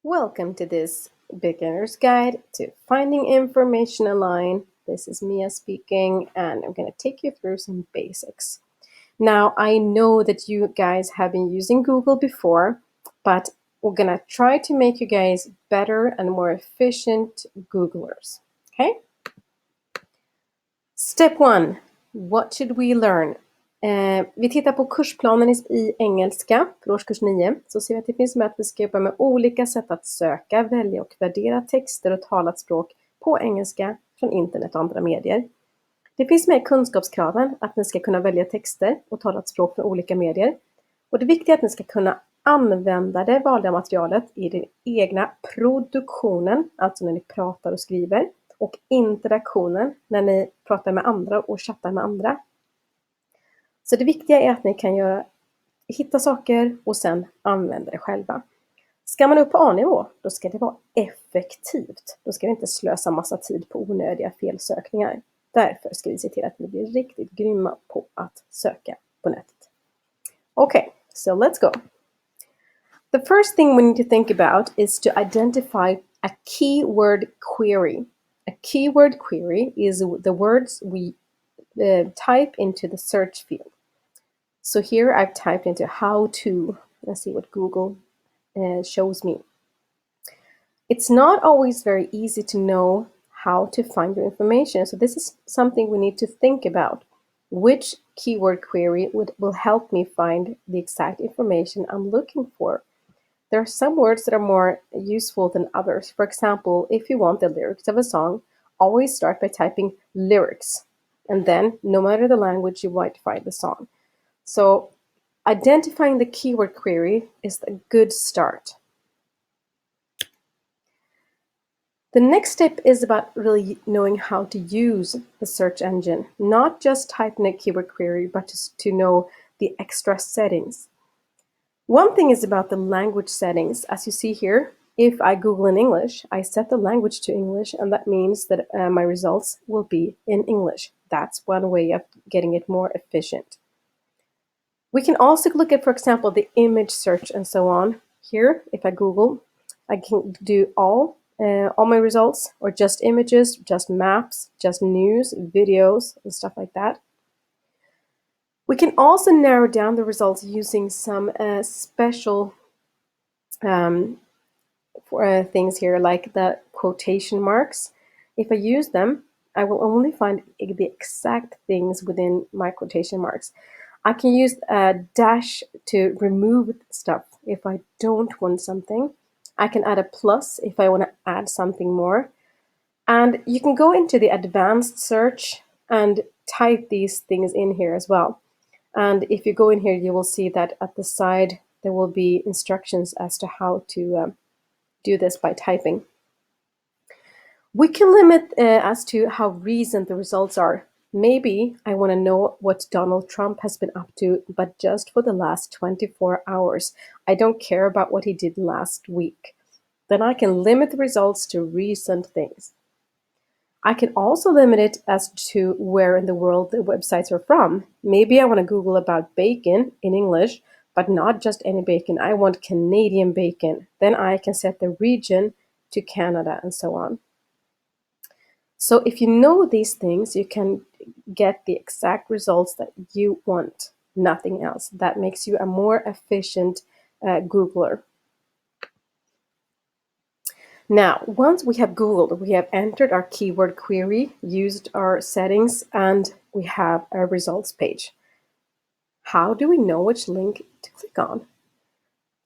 Welcome to this beginner's guide to finding information online. This is Mia speaking, and I'm going to take you through some basics. Now, I know that you guys have been using Google before, but we're going to try to make you guys better and more efficient Googlers. Okay? Step 1. What should we learn? Vi tittar på kursplanen i engelska för årskurs 9. Så ser vi att det finns med att vi ska jobba med olika sätt att söka, välja och värdera texter och talat språk på engelska från internet och andra medier. Det finns med i kunskapskraven att ni ska kunna välja texter och talat språk från olika medier. Och det viktiga är att ni ska kunna använda det valda materialet i den egna produktionen, alltså när ni pratar och skriver, och interaktionen när ni pratar med andra och chattar med andra. Så det viktiga är att ni kan hitta saker och sen använda det själva. Ska man upp på A-nivå, då ska det vara effektivt. Då ska vi inte slösa massa tid på onödiga felsökningar. Därför ska vi se till att vi blir riktigt grymma på att söka på nätet. Okay, so let's go. The first thing we need to think about is to identify a keyword query. A keyword query is the words we type into the search field. So here I've typed into how to. Let's see what Google shows me. It's not always very easy to know how to find your information. So this is something we need to think about. Which keyword query will help me find the exact information I'm looking for? There are some words that are more useful than others. For example, if you want the lyrics of a song, always start by typing lyrics. And then, no matter the language, you might find the song. So, identifying the keyword query is a good start. The next step is about really knowing how to use the search engine. Not just typing a keyword query, but to know the extra settings. One thing is about the language settings. As you see here, if I Google in English, I set the language to English, and that means that my results will be in English. That's one way of getting it more efficient. We can also look at, for example, the image search and so on. Here, if I Google, I can do all my results, or just images, just maps, just news, videos, and stuff like that. We can also narrow down the results using some special things here, like the quotation marks. If I use them, I will only find the exact things within my quotation marks. I can use a dash to remove stuff if I don't want something. I can add a plus if I want to add something more. And you can go into the advanced search and type these things in here as well. And if you go in here, you will see that at the side, there will be instructions as to how to do this by typing. We can limit as to how recent the results are. Maybe I want to know what Donald Trump has been up to, but just for the last 24 hours. I don't care about what he did last week. Then I can limit the results to recent things. I can also limit it as to where in the world the websites are from. Maybe I want to Google about bacon in English, but not just any bacon. I want Canadian bacon. Then I can set the region to Canada and so on. So if you know these things, you can get the exact results that you want, nothing else. That makes you a more efficient Googler. Now, once we have Googled, we have entered our keyword query, used our settings, and we have a results page. How do we know which link to click on?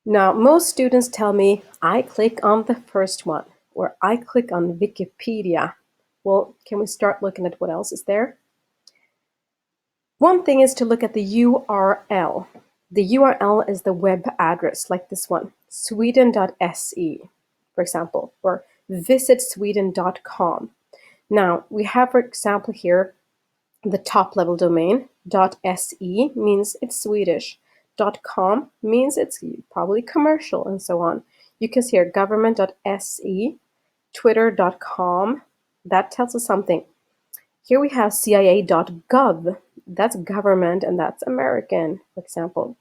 Now, most students tell me, I click on the first one, or I click on Wikipedia. Well, can we start looking at what else is there? One thing is to look at the URL. The URL is the web address, like this one, sweden.se, for example, or visitsweden.com. Now, we have, for example, here, the top level domain. .se means it's Swedish. .com means it's probably commercial, and so on. You can see here government.se, twitter.com. That tells us something. Here we have CIA.gov. That's government, and that's American, for example.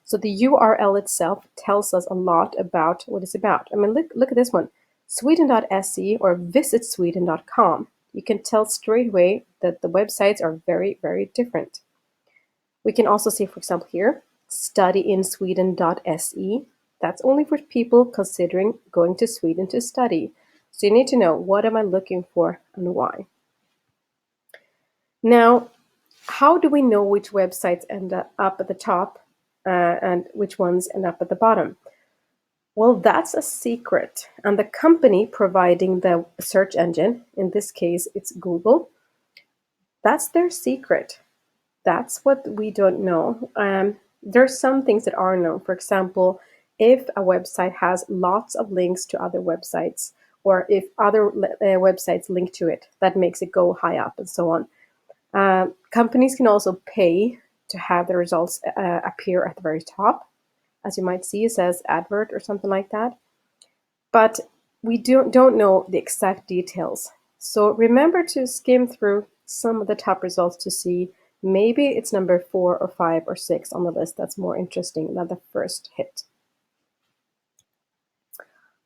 So the URL itself tells us a lot about what it's about. I mean, look at this one, sweden.se or visitsweden.com. You can tell straight away that the websites are very, very different. We can also see, for example, here, studyInSweden.se. That's only for people considering going to Sweden to study. So you need to know, what am I looking for and why? Now, how do we know which websites end up at the top and which ones end up at the bottom? Well, that's a secret. And the company providing the search engine, in this case, it's Google, that's their secret. That's what we don't know. There's some things that are known. For example, if a website has lots of links to other websites, or if other websites link to it, that makes it go high up and so on. Companies can also pay to have the results appear at the very top. As you might see, it says advert or something like that. But we don't know the exact details. So remember to skim through some of the top results to see maybe it's number 4 or 5 or 6 on the list that's more interesting than the first hit.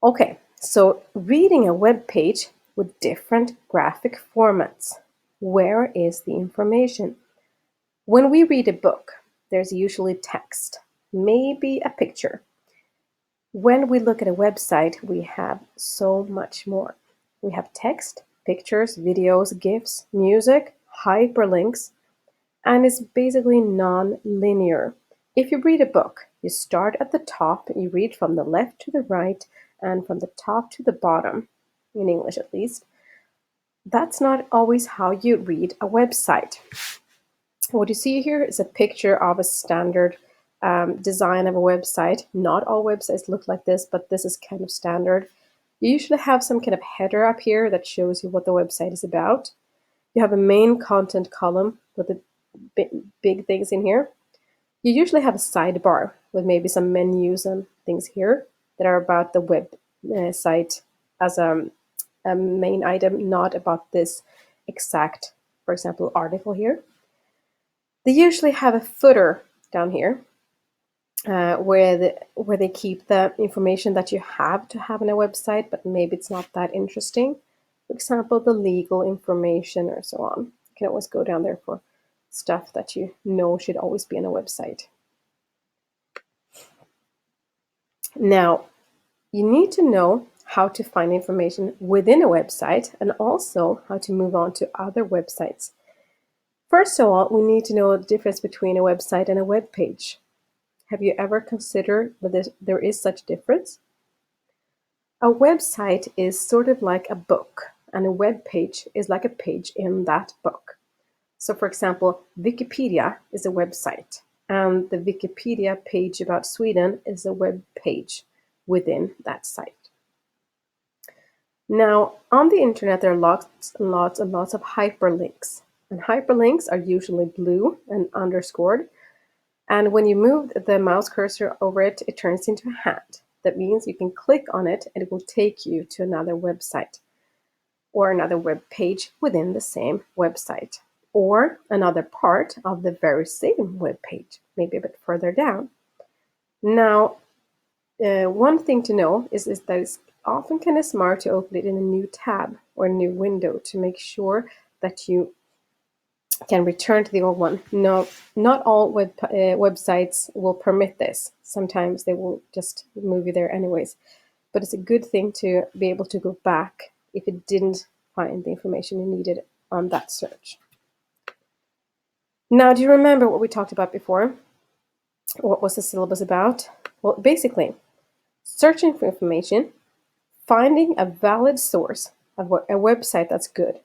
Okay, so reading a web page with different graphic formats. Where is the information? When we read a book, there's usually text, maybe a picture. When we look at a website, we have so much more. We have text, pictures, videos, GIFs, music, hyperlinks, and it's basically non-linear. If you read a book, you start at the top, you read from the left to the right, and from the top to the bottom, in English at least. That's not always how you read a website. What you see here is a picture of a standard design of a website. Not all websites look like this, but this is kind of standard. You usually have some kind of header up here that shows you what the website is about. You have a main content column with the big things in here. You usually have a sidebar with maybe some menus and things here that are about the web site as a main item, not about this exact, for example, article here. They usually have a footer down here where they keep the information that you have to have on a website, but maybe it's not that interesting. For example, the legal information or so on. You can always go down there for stuff that you know should always be on a website. Now, you need to know how to find information within a website and also how to move on to other websites. First of all, we need to know the difference between a website and a web page. Have you ever considered that there is such a difference? A website is sort of like a book, and a web page is like a page in that book. So for example, Wikipedia is a website, and the Wikipedia page about Sweden is a web page within that site. Now, on the internet, there are lots and lots and lots of hyperlinks. And hyperlinks are usually blue and underscored. And when you move the mouse cursor over it, it turns into a hand. That means you can click on it and it will take you to another website or another web page within the same website or another part of the very same web page, maybe a bit further down. Now, one thing to know is that it's often kind of smart to open it in a new tab or a new window to make sure that you can return to the old one. No, not all websites will permit this. Sometimes they will just move you there anyways. But it's a good thing to be able to go back if it didn't find the information you needed on that search. Now, do you remember what we talked about before? What was the syllabus about? Well, basically, searching for information, finding a valid source of a website that's good,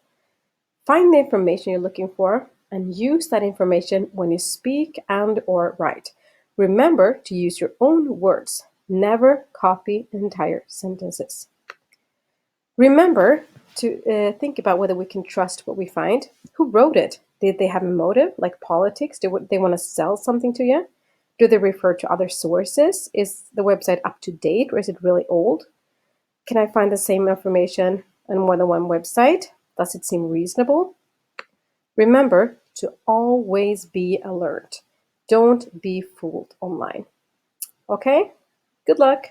find the information you're looking for, and use that information when you speak and or write. Remember to use your own words. Never copy entire sentences. Remember to think about whether we can trust what we find. Who wrote it? Did they have a motive, like politics? Do they want to sell something to you? Do they refer to other sources? Is the website up to date or is it really old? Can I find the same information on more than one website? Does it seem reasonable? Remember to always be alert. Don't be fooled online. Okay? Good luck!